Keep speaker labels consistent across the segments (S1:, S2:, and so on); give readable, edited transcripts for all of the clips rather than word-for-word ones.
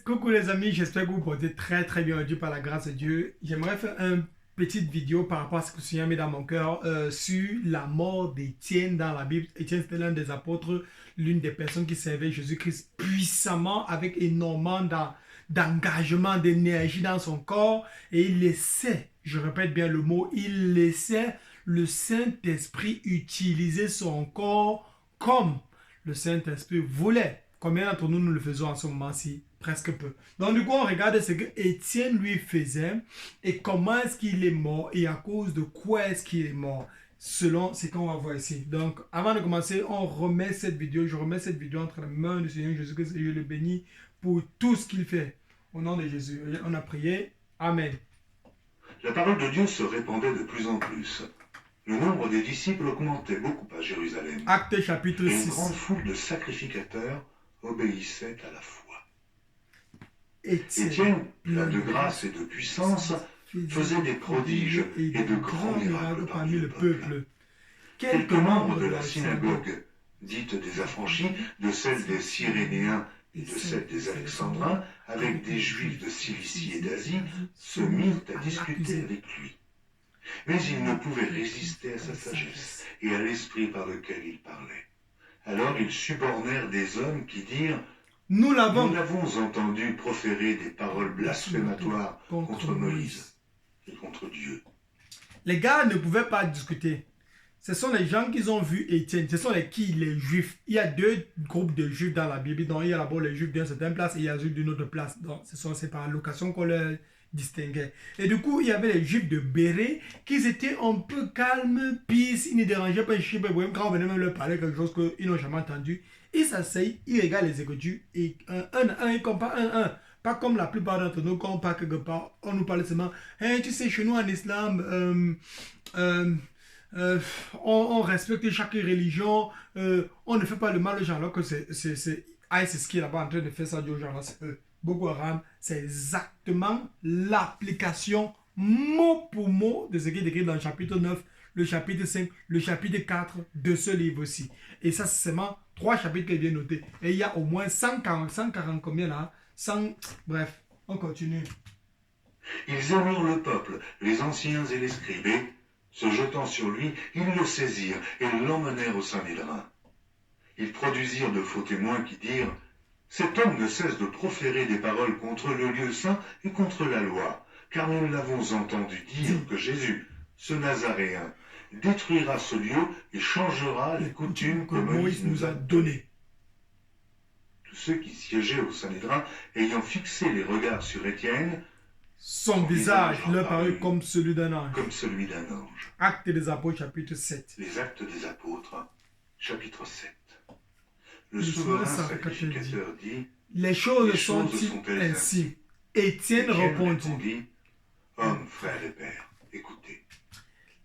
S1: Coucou les amis, j'espère que vous vous portez très bien aujourd'hui par la grâce de Dieu. J'aimerais faire une petite vidéo par rapport à ce que le Seigneur a mis dans mon cœur sur la mort d'Étienne dans la Bible. Étienne c'était l'un des apôtres, l'une des personnes qui servait Jésus-Christ puissamment avec énormément d'engagement, d'énergie dans son corps et il laissait, je répète bien le mot, il laissait le Saint-Esprit utiliser son corps comme le Saint-Esprit voulait. Combien d'entre nous le faisons en ce moment-ci? Presque peu. Donc du coup, on regarde ce que Étienne lui faisait et comment est-ce qu'il est mort et à cause de quoi est-ce qu'il est mort, selon ce qu'on va voir ici. Donc avant de commencer, on remet cette vidéo, je remets cette vidéo entre les mains du Seigneur Jésus-Christ et je le bénis pour tout ce qu'il fait. Au nom de Jésus, on a prié. Amen.
S2: La parole de Dieu se répandait de plus en plus. Le nombre des disciples augmentait beaucoup à Jérusalem.
S1: Acte chapitre 6.
S2: Et une grande foule de sacrificateurs obéissait à la foi. Étienne, plein de grâce et de puissance, faisait des prodiges et de grands miracles parmi le peuple. Quelques membres de la synagogue, dite des affranchis, de celle des Cyrénéens et de celle des Alexandrins, avec des Juifs de Cilicie et d'Asie, se mirent à discuter avec lui. Mais ils ne pouvaient résister à sa sagesse et à l'esprit par lequel il parlait. Alors ils subornèrent des hommes qui dirent: Nous l'avons entendu proférer des paroles blasphématoires contre Moïse et contre Dieu.
S1: Les gars ne pouvaient pas discuter. Ce sont les gens qui ont vu Étienne. Ce sont les Juifs. Il y a deux groupes de Juifs dans la Bible. Donc il y a d'abord les Juifs d'une certaine place et il y a les Juifs d'une autre place. Donc c'est par location qu'on les distinguait. Et du coup, il y avait les Juifs de Bérée qui étaient un peu calmes, peace, ils ne dérangeaient pas les Juifs. Quand on venait même leur parler quelque chose qu'ils n'ont jamais entendu, ils s'asseyent, ils regardent les Écritures et un, ils comparent un. Pas comme la plupart d'entre nous, quand on part quelque part, on nous parle seulement, hey, tu sais, chez nous en islam, on respecte chaque religion, on ne fait pas le mal aux gens, alors que c'est ISIS qui est là-bas en train de faire ça aux gens, c'est eux. Boko Haram, c'est exactement l'application mot pour mot de ce qui est écrit dans le chapitre 9, le chapitre 5, le chapitre 4 de ce livre-ci. Et ça, c'est seulement 3 chapitres qu'il vient noter. Et il y a au moins 140 combien là? 100, bref, on continue.
S2: Ils émirent le peuple, les anciens et les scribes, et, se jetant sur lui, ils le saisirent et l'emmenèrent au Sanhédrin. Ils produisirent de faux témoins qui dirent: Cet homme ne cesse de proférer des paroles contre le lieu saint et contre la loi, car nous l'avons entendu dire que Jésus, ce Nazaréen, détruira ce lieu et changera les coutumes que Moïse nous a données. Tous ceux qui siégeaient au Sanhédrin, ayant fixé les regards sur Étienne,
S1: son visage leur parut comme celui d'un ange. Actes des Apôtres, chapitre 7.
S2: Les Actes des Apôtres, chapitre 7. Le souverain sacrificateur dit:
S1: Les choses sont-ils ainsi? Étienne répondit:
S2: Hommes, frères et pères, écoutez.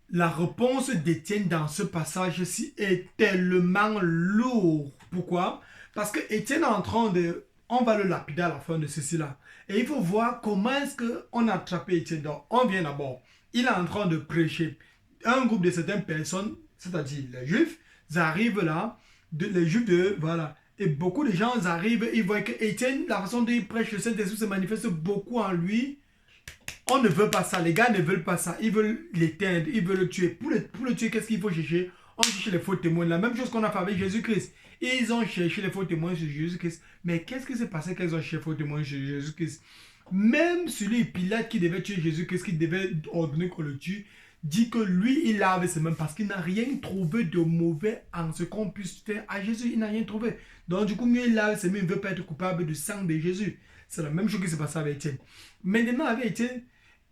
S1: La réponse d'Étienne dans ce passage-ci est tellement lourde. Pourquoi? Parce que Étienne est en train de... On va le lapider à la fin de ceci-là. Et il faut voir comment est-ce qu'on a attrapé Étienne. Donc, on vient d'abord. Il est en train de prêcher. Un groupe de certaines personnes, c'est-à-dire les Juifs, ils arrivent là, les Juifs de... Voilà. Et beaucoup de gens arrivent, ils voient que Étienne, la façon dont il prêche, le Saint-Esprit se manifeste beaucoup en lui. On ne veut pas ça. Les gars ne veulent pas ça. Ils veulent l'éteindre, ils veulent le tuer. Pour le tuer, qu'est-ce qu'il faut chercher? On cherche les faux témoins. La même chose qu'on a fait avec Jésus-Christ. Ils ont cherché les faux témoins sur Jésus-Christ. Mais qu'est-ce qui s'est passé quand ils ont cherché les faux témoins sur Jésus-Christ? Même celui Pilate qui devait tuer Jésus-Christ, qui devait ordonner qu'on le tue, dit que lui, il lave ses mains parce qu'il n'a rien trouvé de mauvais en ce qu'on puisse faire à Jésus. Il n'a rien trouvé. Donc, du coup, mieux il lave ses mains, il ne veut pas être coupable du sang de Jésus. C'est la même chose qui s'est passé avec Étienne. Maintenant, avec Étienne,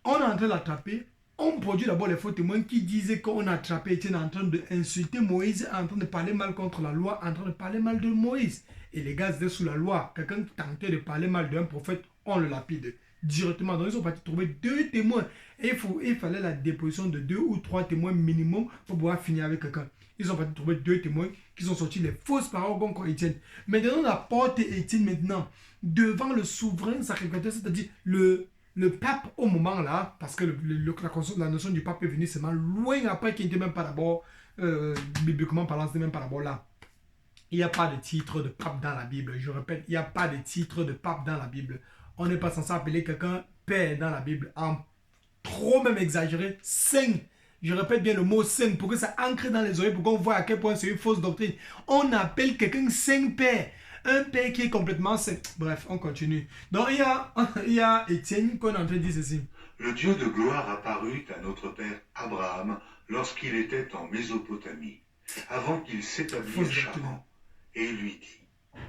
S1: on est en train de l'attraper. On produit d'abord les faux témoins qui disaient qu'on a attrapé Étienne en train d'insulter Moïse, en train de parler mal contre la loi, en train de parler mal de Moïse. Et les gars étaient sous la loi. Quelqu'un qui tentait de parler mal d'un prophète, on le lapide directement. Donc ils sont partis trouver 2 témoins. Et il fallait la déposition de 2 ou 3 témoins minimum pour pouvoir finir avec quelqu'un. Ils ont partis trouver 2 témoins qui ont sorti les fausses paroles contre Étienne. Maintenant, on apporte Étienne maintenant devant le souverain sacrificateur, c'est-à-dire le pape au moment là, parce que la notion du pape est venue seulement loin après qu'il n'était même pas d'abord, bibliquement parlant, c'était même pas d'abord là. Il n'y a pas de titre de pape dans la Bible. Je répète, il n'y a pas de titre de pape dans la Bible. On n'est pas censé appeler quelqu'un père dans la Bible. En trop même exagéré, saint. Je répète bien le mot saint pour que ça ancre dans les oreilles, pour qu'on voit à quel point c'est une fausse doctrine. On appelle quelqu'un saint père. Un père qui est complètement saint. Bref, on continue. Donc il y a Étienne qu'on est en train de dire ceci.
S2: Le Dieu de gloire apparut à notre père Abraham lorsqu'il était en Mésopotamie, avant qu'il s'établisse à Charan, et lui dit,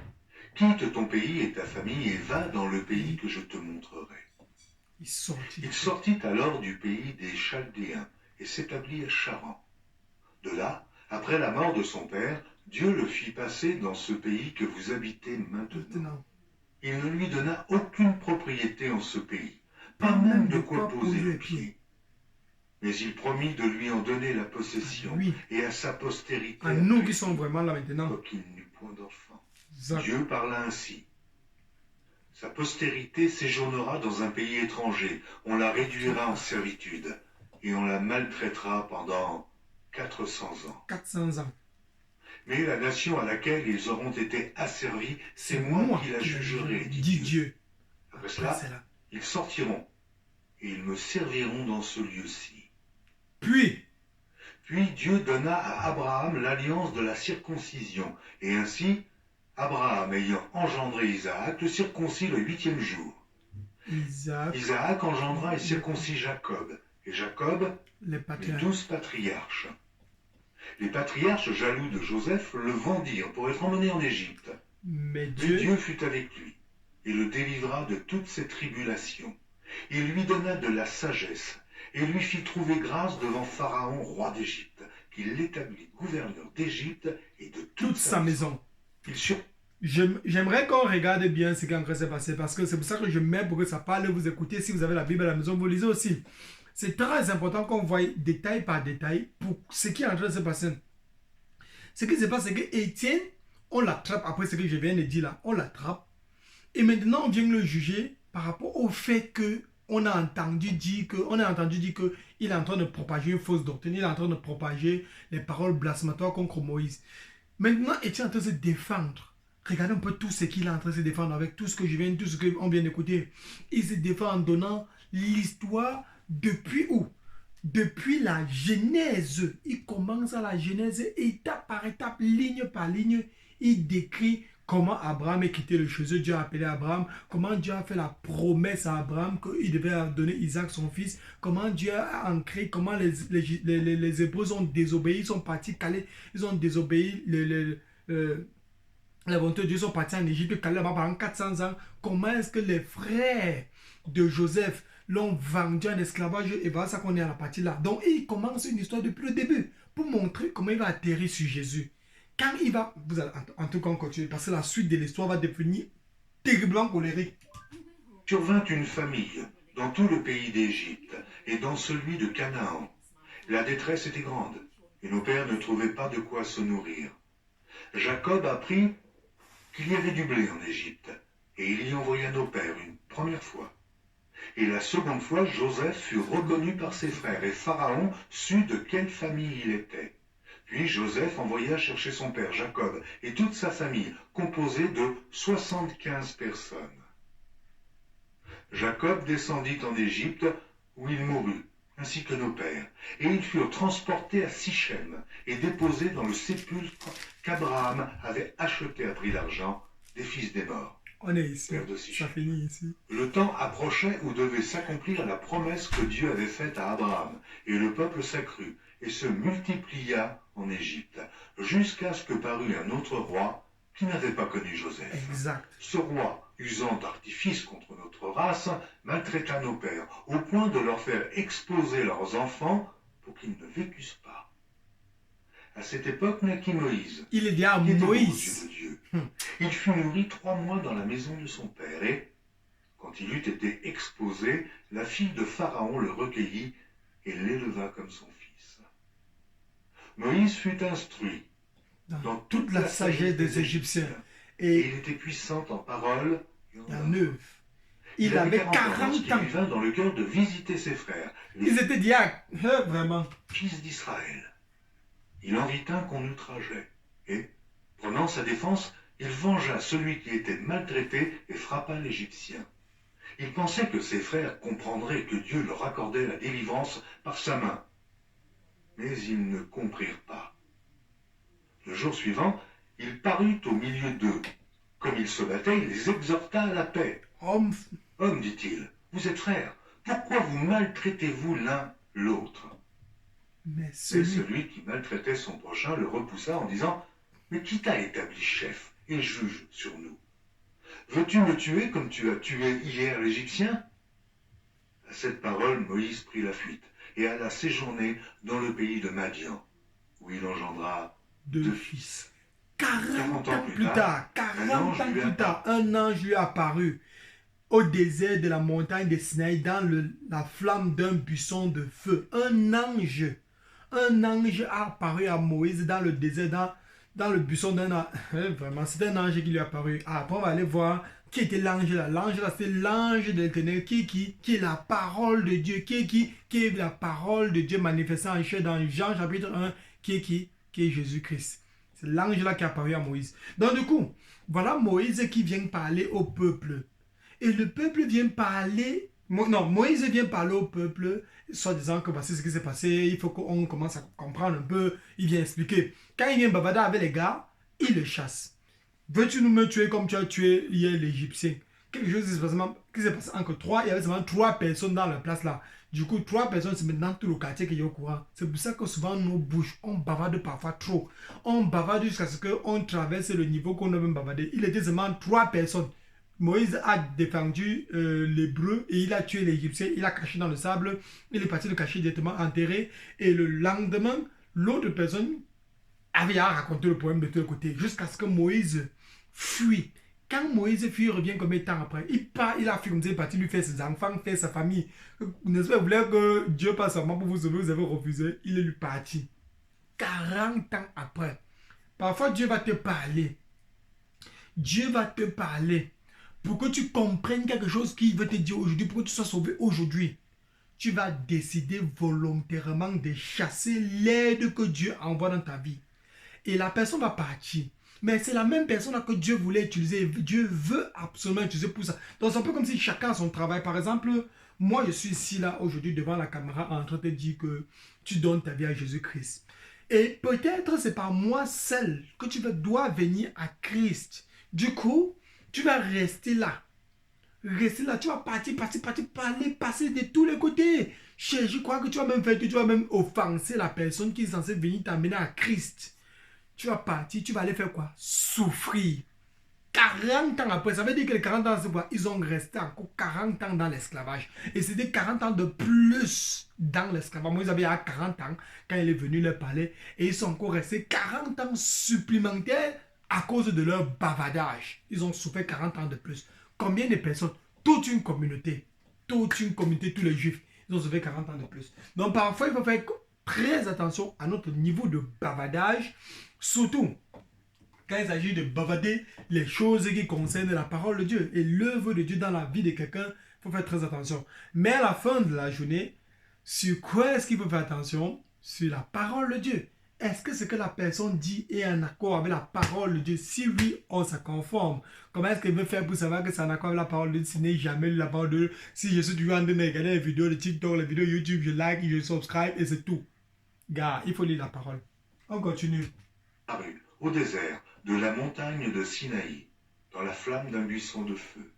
S2: quitte ton pays et ta famille et va dans le pays que je te montrerai. Il sortit alors du pays des Chaldéens et s'établit à Charan. De là, après la mort de son père, Dieu le fit passer dans ce pays que vous habitez maintenant. Il ne lui donna aucune propriété en ce pays, pas même de quoi poser le pied. Mais il promit de lui en donner la possession et à sa postérité.
S1: À nous qui sommes vraiment là maintenant.
S2: Qu'il n'eut point d'enfant. Dieu parla ainsi. Sa postérité séjournera dans un pays étranger. On la réduira en servitude et on la maltraitera pendant 400 ans.
S1: 400 ans.
S2: Mais la nation à laquelle ils auront été asservis, c'est moi qui la jugerai, dit Dieu. Après cela, ils sortiront et ils me serviront dans ce lieu-ci. Puis Dieu donna à Abraham l'alliance de la circoncision, et ainsi, Abraham ayant engendré Isaac, le circoncis le 8e jour. Isaac engendra et circoncis Jacob, et Jacob les 12 patriarches. Les patriarches jaloux de Joseph le vendirent pour être emmené en Égypte. Mais Dieu fut avec lui, et le délivra de toutes ses tribulations. Il lui donna de la sagesse, et lui fit trouver grâce devant Pharaon, roi d'Égypte, qu'il l'établit gouverneur d'Égypte et de toute sa maison.
S1: J'aimerais qu'on regarde bien ce qui est en train de se passer, parce que c'est pour ça que je mets pour que ça parle, vous écoutez. Si vous avez la Bible à la maison, vous lisez aussi. C'est très important qu'on voie détail par détail pour ce qui est en train de se passer. Ce qui se passe, c'est que Étienne, on l'attrape, après ce que je viens de dire là, on l'attrape. Et maintenant, on vient le juger par rapport au fait que on a entendu dire qu'il est en train de propager une fausse doctrine, il est en train de propager les paroles blasphématoires contre Moïse. Maintenant, Étienne est en train de se défendre. Regardez un peu tout ce qu'il est en train de se défendre avec tout ce qu'on vient d'écouter. Il se défend en donnant l'histoire depuis où? Depuis la Genèse. Il commence à la Genèse, étape par étape, ligne par ligne, il décrit comment Abraham est quitté le chez eux, Dieu a appelé Abraham, comment Dieu a fait la promesse à Abraham qu'il devait donner Isaac son fils, comment Dieu a ancré, comment les Hébreux ont désobéi, ils sont partis caler, ils ont désobéi la volonté de Dieu, ils sont partis en Égypte, calés là-bas pendant 400 ans, comment est-ce que les frères de Joseph l'ont vendu en esclavage, et voilà ça qu'on est à la partie là. Donc il commence une histoire depuis le début, pour montrer comment il va atterrir sur Jésus. Quand il va, en tout cas on continue, parce que la suite de l'histoire va devenir terriblement colérique.
S2: Survint une famille dans tout le pays d'Égypte et dans celui de Canaan. La détresse était grande et nos pères ne trouvaient pas de quoi se nourrir. Jacob apprit qu'il y avait du blé en Égypte et il y envoya nos pères une première fois. Et la seconde fois, Joseph fut reconnu par ses frères et Pharaon sut de quelle famille il était. Puis Joseph envoya chercher son père Jacob et toute sa famille, composée de 75 personnes. Jacob descendit en Égypte, où il mourut, ainsi que nos pères, et ils furent transportés à Sichem et déposés dans le sépulcre qu'Abraham avait acheté à prix d'argent des fils des morts.
S1: On est ici, ça finit ici.
S2: Le temps approchait où devait s'accomplir la promesse que Dieu avait faite à Abraham, et le peuple s'accrut et se multiplia en Égypte, jusqu'à ce que parut un autre roi qui n'avait pas connu Joseph.
S1: Exact.
S2: Ce roi, usant d'artifice contre notre race, maltraita nos pères, au point de leur faire exposer leurs enfants pour qu'ils ne vécussent pas. À cette époque naquit Moïse.
S1: Il est dit à Moïse.
S2: De Dieu. Il fut nourri 3 mois dans la maison de son père, et, quand il eut été exposé, la fille de Pharaon le recueillit et l'éleva comme son fils. Moïse fut instruit dans toute la sagesse des Égyptiens, et il était puissant en parole et en œuvre.
S1: Il avait 40 ans.
S2: Il vint dans le cœur de visiter ses frères.
S1: Ils étaient diacres, vraiment.
S2: Fils d'Israël. Il en vit un qu'on outrageait, et, Prenant sa défense, il vengea celui qui était maltraité et frappa l'Égyptien. Il pensait que ses frères comprendraient que Dieu leur accordait la délivrance par sa main. Mais ils ne comprirent pas. Le jour suivant, il parut au milieu d'eux. Comme ils se battaient, il les exhorta à la paix.
S1: Homme,
S2: Hommes, dit-il, vous êtes frères, pourquoi vous maltraitez-vous l'un l'autre?
S1: mais
S2: C'est celui qui maltraitait son prochain le repoussa en disant, mais qui t'a établi chef et juge sur nous? Veux-tu me tuer comme tu as tué hier l'Égyptien? À cette parole, Moïse prit la fuite et alla séjourner dans le pays de Madian, où il engendra deux fils.
S1: 40 ans plus tard, 40 ans plus tard, un ange lui apparut au désert de la montagne de Sinaï dans la flamme d'un buisson de feu. Un ange a apparu à Moïse dans le désert, dans le buisson d'un ange. Vraiment, c'est un ange qui lui est apparu. Après, on va aller voir qui était l'ange là. L'ange là, c'est l'ange de l'Éternel qui est la parole de Dieu, qui est la parole de Dieu manifestée en chair dans Jean chapitre 1, qui est Jésus-Christ. C'est l'ange là qui est apparu à Moïse. Donc du coup, voilà Moïse qui vient parler au peuple. Et le peuple vient parler... Non, Moïse vient parler au peuple, soit disant que voici ce qui s'est passé, il faut qu'on commence à comprendre un peu. Il vient expliquer. Quand il vient bavader avec les gars, il le chasse. Veux-tu nous me tuer comme tu as tué hier l'Égyptien? Quelque chose qui s'est passé entre trois. Il y avait seulement 3 personnes dans la place là. Du coup, 3 personnes, c'est maintenant tout le quartier qui est au courant. C'est pour ça que souvent nos bouches, on bavarde parfois trop. On bavarde jusqu'à ce qu'on traverse le niveau qu'on a même bavardé. Il était seulement 3 personnes. Moïse a défendu l'Hébreu et il a tué l'Égyptien. Il a caché dans le sable. Il est parti le cacher directement enterré. Et le lendemain, l'autre personne avait à raconter le problème de tous les côtés. Jusqu'à ce que Moïse fuit. Quand Moïse fuit, il revient combien de temps après? Il a fui comme ça, il est parti lui faire ses enfants, faire sa famille. N'est-ce pas, vous voulez que Dieu passe seulement pour vous sauver, vous avez refusé. Il est lui parti. 40 ans après. Parfois, Dieu va te parler. Dieu va te parler. Pour que tu comprennes quelque chose qu'il veut te dire aujourd'hui, pour que tu sois sauvé aujourd'hui, tu vas décider volontairement de chasser l'aide que Dieu envoie dans ta vie. Et la personne va partir. Mais c'est la même personne que Dieu voulait utiliser. Dieu veut absolument utiliser pour ça. Donc c'est un peu comme si chacun a son travail. Par exemple, moi je suis ici là aujourd'hui devant la caméra en train de te dire que tu donnes ta vie à Jésus-Christ. Et peut-être c'est par moi seul que tu dois venir à Christ. Du coup, tu vas rester là. Rester là, tu vas partir, parler, passer de tous les côtés. Je crois que tu vas même offenser la personne qui est censée venir t'amener à Christ. Tu vas partir, tu vas aller faire quoi? Souffrir. 40 ans après, ça veut dire que les 40 ans, c'est quoi? Ils ont resté encore 40 ans dans l'esclavage. Et c'était 40 ans de plus dans l'esclavage. Moi, ils avaient 40 ans quand il est venu leur parler. Et ils sont encore restés 40 ans supplémentaires à cause de leur bavardage. Ils ont souffert 40 ans de plus. Combien de personnes? Toute une communauté, tous les juifs, ils ont souffert 40 ans de plus. Donc parfois, il faut faire très attention à notre niveau de bavardage, surtout quand il s'agit de bavarder les choses qui concernent la parole de Dieu et l'œuvre de Dieu dans la vie de quelqu'un. Il faut faire très attention. Mais à la fin de la journée, sur quoi est-ce qu'il faut faire attention? Sur la parole de Dieu. Est-ce que ce que la personne dit est en accord avec la parole de Dieu? Si oui, on se conforme. Comment est-ce qu'il veut faire pour savoir que c'est en accord avec la parole de Dieu? Si n'est jamais la parole de Dieu. Si je suis toujours en train de regarder les vidéos de TikTok, les vidéos YouTube, je like, je subscribe et c'est tout. Gars, il faut lire la parole. On continue.
S2: Au désert de la montagne de Sinaï, dans la flamme d'un buisson de feu.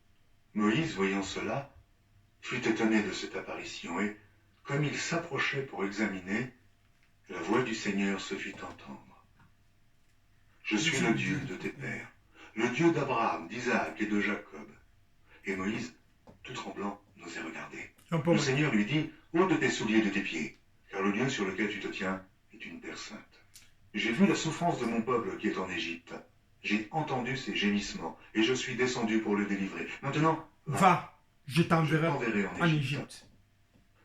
S2: Moïse, voyant cela, fut étonné de cette apparition et, comme il s'approchait pour examiner, la voix du Seigneur se fit entendre. Je suis le Dieu de tes pères, le Dieu d'Abraham, d'Isaac et de Jacob. Et Moïse, tout tremblant, n'osait regarder. Le Seigneur lui dit, ôte tes souliers de tes pieds, car le lieu sur lequel tu te tiens est une terre sainte. J'ai vu la souffrance de mon peuple qui est en Égypte. J'ai entendu ses gémissements et je suis descendu pour le délivrer. Maintenant,
S1: va, je t'enverrai en
S2: Égypte.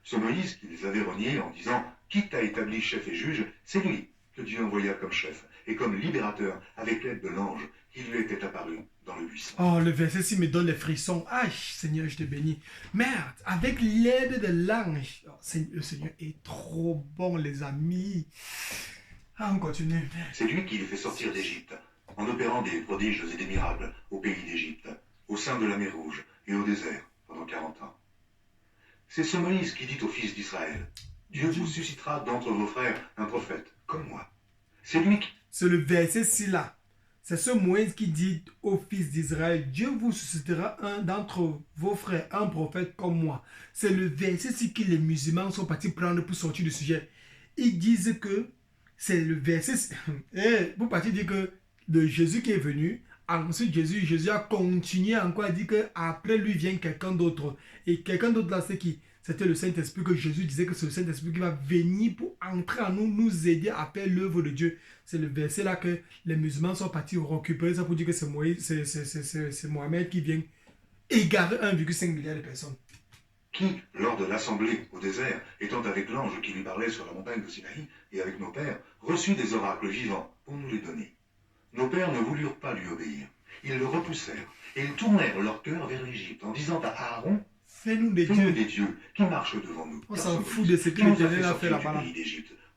S2: Ce Moïse qui les avait reniés en disant « Qui t'a établi chef et juge ?» c'est lui que Dieu envoya comme chef et comme libérateur avec l'aide de l'ange qui lui était apparu dans le buisson.
S1: Oh, le verset-ci me donne les frissons. Ah, Seigneur, je te bénis. Merde, avec l'aide de l'ange. Oh, le Seigneur est trop bon, les amis. Ah, on continue.
S2: C'est lui qui les fait sortir d'Égypte. en opérant des prodiges et des miracles au pays d'Égypte, au sein de la mer Rouge et au désert pendant 40 ans. C'est ce Moïse qui dit aux fils d'Israël, Dieu vous suscitera d'entre vos frères un prophète, comme moi. C'est lui qui...
S1: C'est le verset-ci là. C'est ce Moïse qui dit aux fils d'Israël, Dieu vous suscitera un d'entre vos frères, un prophète comme moi. C'est le verset-ci que les musulmans sont partis prendre pour sortir du sujet. Ils disent que c'est le verset... Vous partez dire que de Jésus qui est venu, ensuite Jésus a continué encore à dire qu'après lui vient quelqu'un d'autre. Et quelqu'un d'autre là, c'est qui? C'était le Saint-Esprit, que Jésus disait que c'est le Saint-Esprit qui va venir pour entrer en nous, nous aider à faire l'œuvre de Dieu. C'est le verset là que les musulmans sont partis récupérer ça pour dire que c'est Mohamed qui vient égarer 1,5 milliard de personnes.
S2: Qui, lors de l'assemblée au désert, étant avec l'ange qui lui parlait sur la montagne de Sinaï et avec nos pères, reçut des oracles vivants pour nous les donner. Nos pères ne voulurent pas lui obéir. Ils le repoussèrent et ils tournèrent leur cœur vers l'Égypte en disant à Aaron,
S1: fais-nous des
S2: dieux qui marchent devant nous.
S1: On s'en fout de ce que l'Éternel a fait là-bas.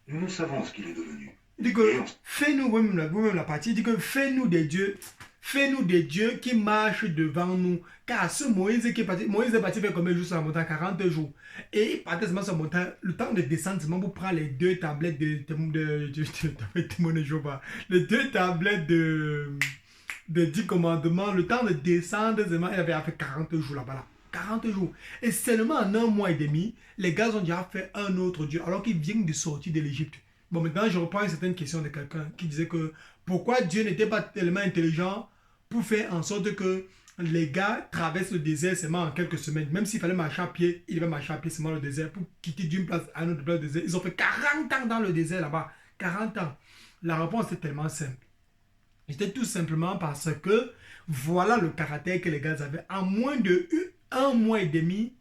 S2: Nous savons ce qu'il est devenu.
S1: Il dit que fais-nous, vous-même la partie, il dit que fais-nous des dieux qui marchent devant nous. Car ce Moïse qui est parti, Moïse est parti faire combien de jours sur la montagne? 40 jours. Et il partait seulement sur la montagne, le temps de descendre seulement pour prendre les deux tablettes les deux tablettes de 10 commandements, le temps de descendre, il avait fait 40 jours là-bas. Là. 40 jours. Et seulement en 1 mois et demi, les gars ont déjà fait un autre Dieu, alors qu'ils viennent de sortir de l'Égypte. Bon, maintenant, je reprends une certaine question de quelqu'un qui disait que pourquoi Dieu n'était pas tellement intelligent pour faire en sorte que les gars traversent le désert seulement en quelques semaines. Même s'il fallait marcher à pied, ils devaient marcher à pied seulement le désert pour quitter d'une place à une autre place du désert. Ils ont fait 40 ans dans le désert là-bas. 40 ans. La réponse est tellement simple. C'était tout simplement parce que voilà le caractère que les gars avaient. En moins de 1 mois et demi,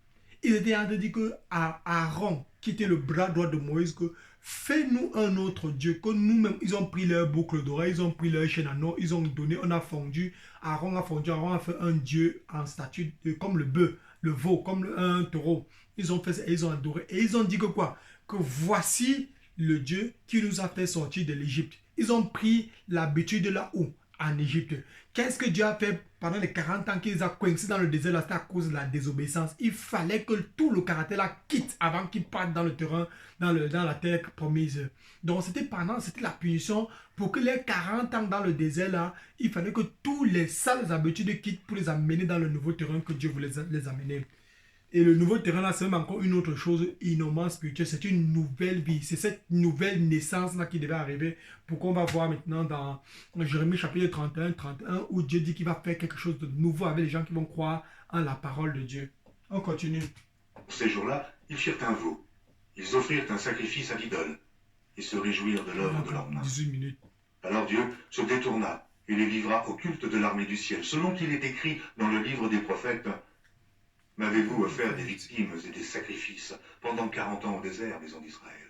S1: ils étaient en train de dire que à Aaron, qui était le bras droit de Moïse, que fais-nous un autre Dieu, que nous-mêmes, ils ont pris leur boucle d'oreille, ils ont pris leur chaîne à or, ils ont donné, on a fondu, Aaron a fait un Dieu en statue, comme le bœuf, le veau, comme un taureau. Ils ont fait ça et ils ont adoré. Et ils ont dit que quoi? Que voici le Dieu qui nous a fait sortir de l'Égypte. Ils ont pris l'habitude là-haut, en Égypte. Qu'est-ce que Dieu a fait pendant les 40 ans qu'ils ont coincé dans le désert là? C'était à cause de la désobéissance. Il fallait que tout le caractère là quitte avant qu'il parte dans le terrain, dans la terre promise. Donc c'était la punition pour que les 40 ans dans le désert là, il fallait que tous les sales habitudes quittent pour les amener dans le nouveau terrain que Dieu voulait les amener. Et le nouveau terrain là, c'est même encore une autre chose innommable spirituelle. C'est une nouvelle vie. C'est cette nouvelle naissance là qui devait arriver. Pour qu'on va voir maintenant dans Jérémie chapitre 31, où Dieu dit qu'il va faire quelque chose de nouveau avec les gens qui vont croire en la parole de Dieu. On continue.
S2: Ces jours-là, ils firent un veau. Ils offrirent un sacrifice à l'idole et se réjouirent de l'œuvre de leurs mains.
S1: 18 minutes.
S2: Alors Dieu se détourna et les livra au culte de l'armée du ciel, selon qu'il est écrit dans le livre des prophètes. M'avez-vous offert des victimes et des sacrifices pendant 40 ans au désert, maison d'Israël?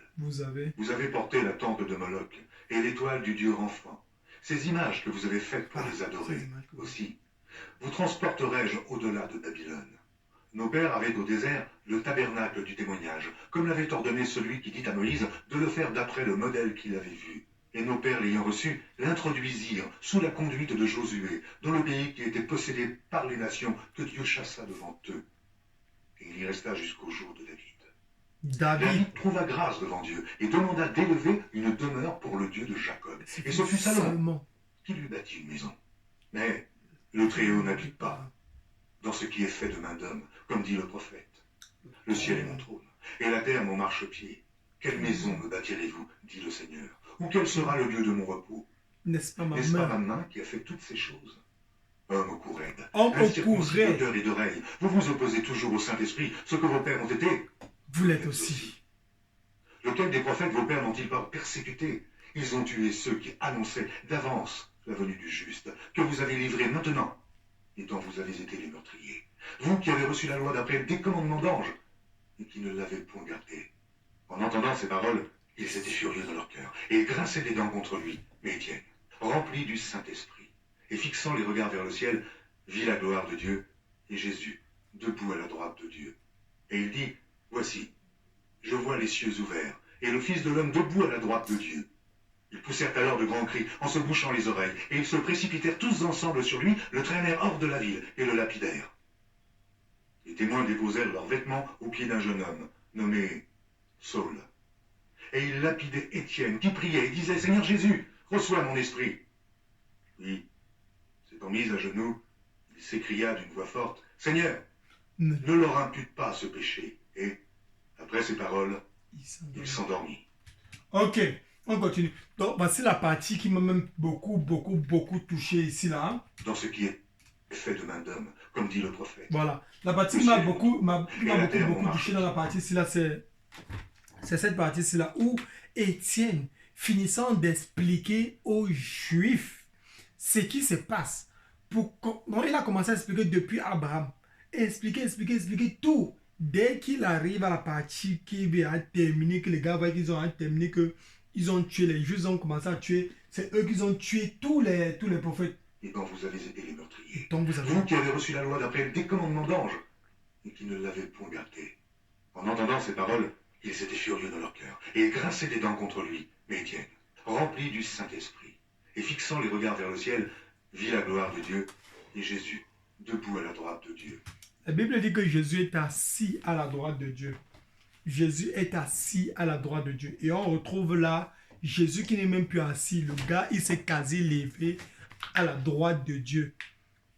S1: Vous
S2: avez porté la tente de Moloch et l'étoile du Dieu enfant. Ces images que vous avez faites pour les adorer aussi. Vous transporterai-je au-delà de Babylone? Nos pères avaient au désert le tabernacle du témoignage, comme l'avait ordonné celui qui dit à Moïse de le faire d'après le modèle qu'il avait vu. Et nos pères l'ayant reçu, l'introduisirent sous la conduite de Josué, dans le pays qui était possédé par les nations que Dieu chassa devant eux. Et il y resta jusqu'au jour de David. David trouva grâce devant Dieu et demanda d'élever une demeure pour le Dieu de Jacob. Et ce fut Salomon qui lui bâtit une maison. Mais le Très-Haut n'habite pas dans ce qui est fait de main d'homme, comme dit le prophète. Le ciel est mon trône, et la terre mon marchepied. Quelle maison me bâtirez-vous, dit le Seigneur, ou quel sera le lieu de mon repos?
S1: N'est-ce pas
S2: ma main qui a fait toutes ces choses? Homme au cou raide,
S1: incirconcis
S2: de cœur et d'oreille, vous vous opposez toujours au Saint-Esprit, ce que vos pères ont été.
S1: Vous l'êtes aussi.
S2: Lequel des prophètes vos pères n'ont-ils pas persécuté? Ils ont tué ceux qui annonçaient d'avance la venue du juste, que vous avez livré maintenant, et dont vous avez été les meurtriers. Vous qui avez reçu la loi d'après des commandements d'anges, et qui ne l'avez point gardée. En entendant ces paroles, ils étaient furieux dans leur cœur, et grinçaient les dents contre lui. Mais Étienne, rempli du Saint-Esprit, et fixant les regards vers le ciel, vit la gloire de Dieu, et Jésus, debout à la droite de Dieu. Et il dit, voici, je vois les cieux ouverts, et le Fils de l'homme debout à la droite de Dieu. Ils poussèrent alors de grands cris, en se bouchant les oreilles, et ils se précipitèrent tous ensemble sur lui, le traînèrent hors de la ville, et le lapidèrent. Les témoins déposèrent leurs vêtements aux pieds d'un jeune homme, nommé Saul. Et ils lapidaient Étienne, qui priait et disait, « Seigneur Jésus, reçois mon esprit. » Puis, s'étant mis à genoux, il s'écria d'une voix forte, « Seigneur, ne leur impute pas ce péché. » Et, après ces paroles, il s'endormit.
S1: Ok, on continue. Donc, voici la partie qui m'a même beaucoup touché ici, là.
S2: Dans ce qui est fait de main d'homme, comme dit le prophète.
S1: Voilà. La partie qui m'a beaucoup touché dans la partie ici, là, c'est cette partie-ci, là, où Étienne, finissant d'expliquer aux Juifs ce qui se passe. Donc, il a commencé à expliquer depuis Abraham. Expliquer tout. Dès qu'il arrive à la partie qui va terminer, que les gars voient qu'ils ont terminé, qu'ils ont tué les Juifs, ils ont commencé à tuer. C'est eux qui ont tué tous les prophètes.
S2: Et dont vous avez été les meurtriers.
S1: Vous
S2: qui avez reçu la loi d'après des commandements d'ange, et qui ne l'avez point gardée. En entendant ces paroles, ils étaient furieux dans leur cœur, et ils grinçaient des dents contre lui. Mais Étienne, rempli du Saint-Esprit, et fixant les regards vers le ciel, vit la gloire de Dieu, et Jésus, debout à la droite de Dieu.
S1: La Bible dit que Jésus est assis à la droite de Dieu. Jésus est assis à la droite de Dieu. Et on retrouve là Jésus qui n'est même plus assis. Le gars, il s'est quasi levé à la droite de Dieu.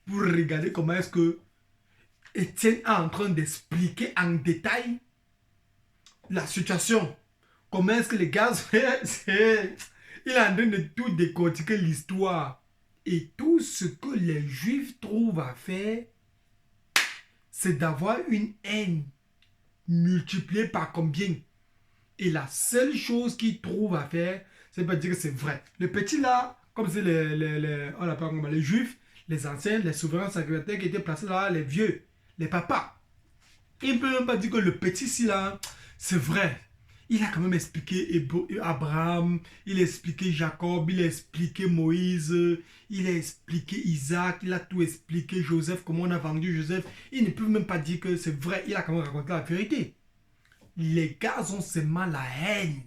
S1: Pour regarder comment est-ce que Étienne est en train d'expliquer en détail la situation. Comment est-ce que les gars, il est en train de tout décortiquer l'histoire. Et tout ce que les Juifs trouvent à faire, c'est d'avoir une haine multipliée par combien. Et la seule chose qu'ils trouvent à faire, c'est pas dire que c'est vrai. Le petit là, comme c'est on l'appelle comment, les Juifs, les anciens, les souverains sacrificateurs qui étaient placés là, les vieux, les papas. Ils ne peuvent même pas dire que le petit ici là, c'est vrai. Il a quand même expliqué Abraham, il a expliqué Jacob, il a expliqué Moïse, il a expliqué Isaac, il a tout expliqué Joseph, comment on a vendu Joseph. Ils ne peuvent même pas dire que c'est vrai, il a quand même raconté la vérité. Les gars ont seulement la haine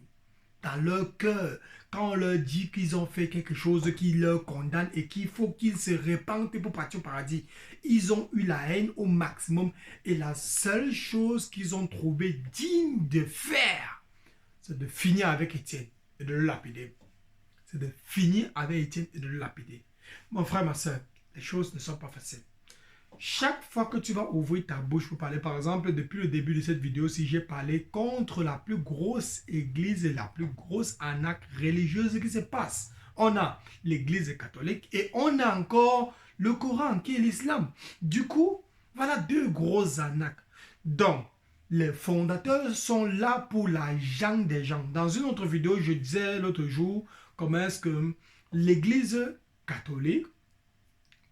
S1: dans leur cœur. Quand on leur dit qu'ils ont fait quelque chose qui leur condamne et qu'il faut qu'ils se repentent pour partir au paradis, ils ont eu la haine au maximum. Et la seule chose qu'ils ont trouvé digne de faire, c'est de finir avec Étienne et de le lapider. C'est de finir avec Étienne et de le lapider. Mon frère, ma soeur, les choses ne sont pas faciles. Chaque fois que tu vas ouvrir ta bouche pour parler, par exemple, depuis le début de cette vidéo, si j'ai parlé contre la plus grosse église et la plus grosse arnaque religieuse qui se passe, on a l'église catholique et on a encore le Coran qui est l'islam. Du coup, voilà deux grosses arnaques. Donc, les fondateurs sont là pour l'argent des gens. Dans une autre vidéo, je disais l'autre jour comment est-ce que l'église catholique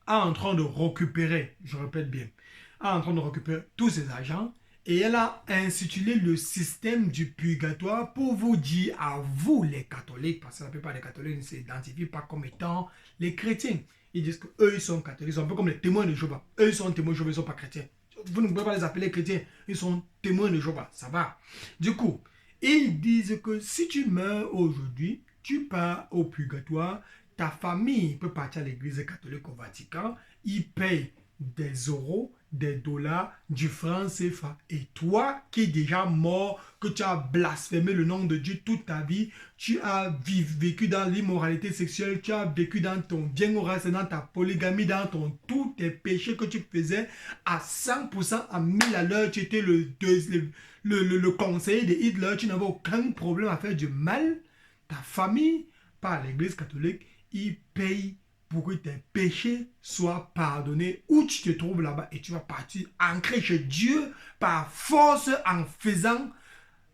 S1: est en train de récupérer, je répète bien, est en train de récupérer tous ces argents et elle a institué le système du purgatoire pour vous dire à vous les catholiques, parce que la plupart des catholiques ne s'identifient pas comme étant les chrétiens. Ils disent qu'eux ils sont catholiques, ils sont un peu comme les témoins de Jéhovah. Eux ils sont témoins de Jéhovah, ils ne sont pas chrétiens. Vous ne pouvez pas les appeler chrétiens, ils sont témoins de Jéhovah, ça va. Du coup, ils disent que si tu meurs aujourd'hui, tu pars au purgatoire, ta famille peut partir à l'église catholique au Vatican, ils payent des euros, des dollars, du franc CFA. Et toi qui es déjà mort, que tu as blasphémé le nom de Dieu toute ta vie, tu as vécu dans l'immoralité sexuelle, tu as vécu dans ton bien oral, dans ta polygamie, dans tous tes péchés que tu faisais à 100%, à 1000 à l'heure, tu étais le conseiller de Hitler, tu n'avais aucun problème à faire du mal. Ta famille, par l'église catholique, ils payent pour que tes péchés soient pardonnés où tu te trouves là-bas et tu vas partir ancré chez Dieu par force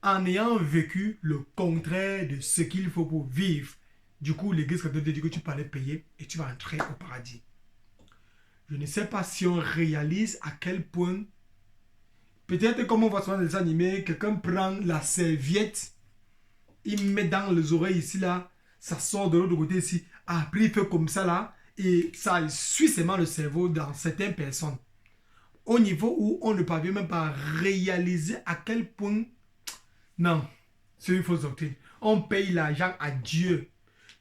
S1: en ayant vécu le contraire de ce qu'il faut pour vivre. Du coup, l'église catholique dit que tu peux aller payer et tu vas entrer au paradis. Je ne sais pas si on réalise à quel point, peut-être comme on voit souvent dans les animés, quelqu'un prend la serviette, il met dans les oreilles ici là, ça sort de l'autre côté ici. Après, il fait comme ça là. Et ça suit seulement le cerveau dans certaines personnes. Au niveau où on ne parvient même pas à réaliser à quel point... Non, c'est une fausse doctrine. On paye l'argent à Dieu.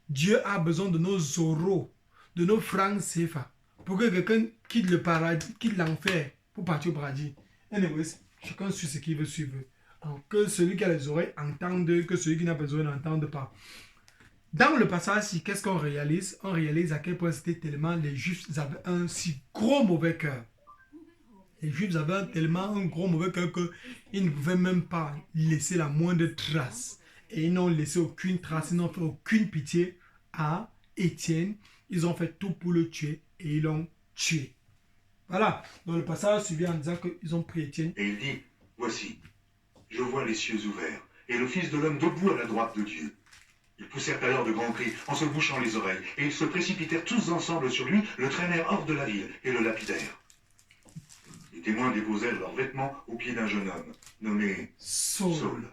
S1: Dieu a besoin de nos euros, de nos francs CFA, pour que quelqu'un quitte le paradis, quitte l'enfer, pour partir au paradis. Anyways, chacun suit ce qu'il veut suivre. Que celui qui a les oreilles entende, que celui qui n'a pas les oreilles n'entende pas. Dans le passage, qu'est-ce qu'on réalise? On réalise à quel point c'était tellement les Juifs avaient un si gros mauvais cœur. Les Juifs avaient tellement un gros mauvais cœur qu'ils ne pouvaient même pas laisser la moindre trace. Et ils n'ont laissé aucune trace, ils n'ont fait aucune pitié à Étienne. Ils ont fait tout pour le tuer et ils l'ont tué. Voilà, dans le passage suivi en disant qu'ils ont pris Étienne.
S2: Et il dit, voici, je vois les cieux ouverts et le Fils de l'homme debout à la droite de Dieu. Ils poussèrent alors de grands cris en se bouchant les oreilles, et ils se précipitèrent tous ensemble sur lui, le traînèrent hors de la ville et le lapidèrent. Les témoins déposèrent leurs vêtements aux pieds d'un jeune homme, nommé Saul.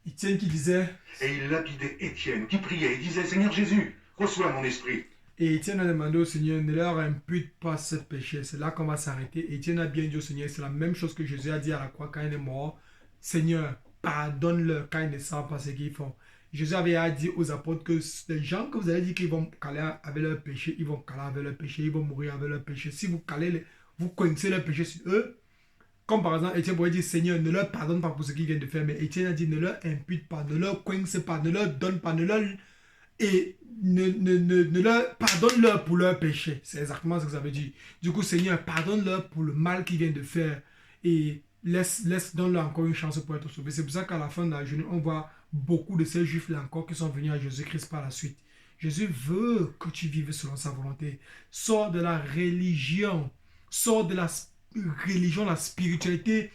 S1: Étienne qui disait...
S2: Et il lapidait Étienne, qui priait et disait, Seigneur Jésus, reçois mon esprit.
S1: Et Étienne a demandé au Seigneur, ne leur impute pas ce péché. C'est là qu'on va s'arrêter. Étienne a bien dit au Seigneur, c'est la même chose que Jésus a dit à la croix quand il est mort. Seigneur, pardonne-leur quand ils ne savent pas ce qu'ils font. Jésus avait dit aux apôtres que les gens que vous avez dit qu'ils vont caler avec leur péché, ils vont caler avec leur péché, ils vont mourir avec leur péché. Si vous calez, vous coincez leur péché sur eux, comme par exemple, Étienne pourrait dire, Seigneur, ne leur pardonne pas pour ce qu'ils viennent de faire. Mais Étienne a dit, ne leur impute pas, ne leur coince pas, ne leur donne pas, ne leur... Et ne leur pardonne-leur pour leur péché. C'est exactement ce que ça veut dire. Du coup, Seigneur, pardonne-leur pour le mal qu'ils viennent de faire. Et donne-leur encore une chance pour être sauvés. C'est pour ça qu'à la fin de la journée, on voit beaucoup de ces juifs-là encore qui sont venus à Jésus-Christ par la suite. Jésus veut que tu vives selon sa volonté. Sors de la religion. Sors de la religion, la spiritualité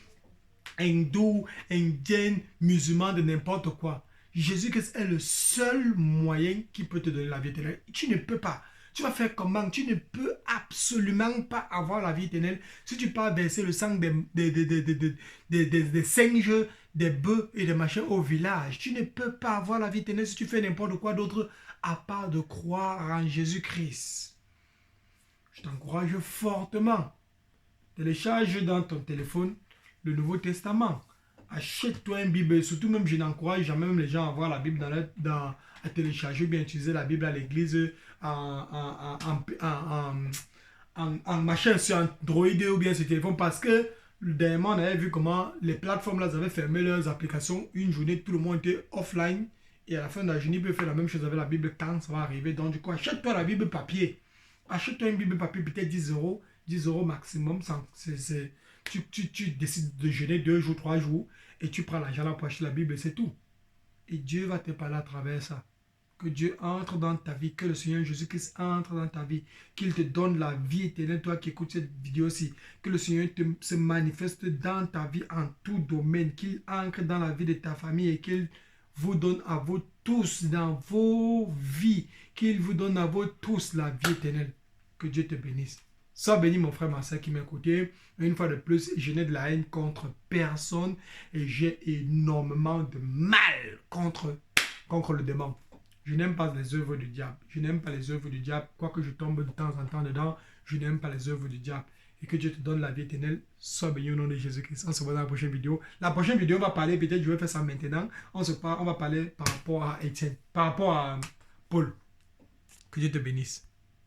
S1: hindoue, indienne, musulmane, de n'importe quoi. Jésus-Christ est le seul moyen qui peut te donner la vie éternelle. Tu ne peux pas. Tu vas faire comment? Tu ne peux absolument pas avoir la vie éternelle si tu pars verser le sang des singes, des bœufs et des machins au village. Tu ne peux pas avoir la vie éternelle si tu fais n'importe quoi d'autre à part de croire en Jésus-Christ. Je t'encourage fortement. Télécharge dans ton téléphone le Nouveau Testament. Achète-toi une Bible. Surtout même, je n'encourage jamais même les gens à avoir la Bible à télécharger ou bien utiliser la Bible à l'église en machin sur Android ou bien sur téléphone, parce que dernièrement on avait vu comment les plateformes là avaient fermé leurs applications. Une journée, tout le monde était offline et à la fin de la journée, ils peuvent faire la même chose avec la Bible quand ça va arriver. Donc du coup, achète-toi la Bible papier. Achète-toi une Bible papier, peut-être 10 euros maximum. Tu décides de jeûner 2 jours, 3 jours et tu prends l'argent là pour acheter la Bible et c'est tout. Et Dieu va te parler à travers ça. Que Dieu entre dans ta vie, que le Seigneur Jésus-Christ entre dans ta vie, qu'il te donne la vie éternelle, toi qui écoutes cette vidéo-ci, que le Seigneur se manifeste dans ta vie en tout domaine, qu'il ancre dans la vie de ta famille et qu'il vous donne à vous tous dans vos vies, qu'il vous donne à vous tous la vie éternelle. Que Dieu te bénisse. Sois béni mon frère, ma soeur qui m'a écouté. Une fois de plus, je n'ai de la haine contre personne et j'ai énormément de mal contre le démon. Je n'aime pas les œuvres du diable. Je n'aime pas les œuvres du diable. Quoique je tombe de temps en temps dedans, je n'aime pas les œuvres du diable. Et que Dieu te donne la vie éternelle. Sois béni au nom de Jésus-Christ. On se voit dans la prochaine vidéo. La prochaine vidéo, on va parler, peut-être je vais faire ça maintenant. On va parler par rapport à Étienne, par rapport à Paul. Que Dieu te bénisse.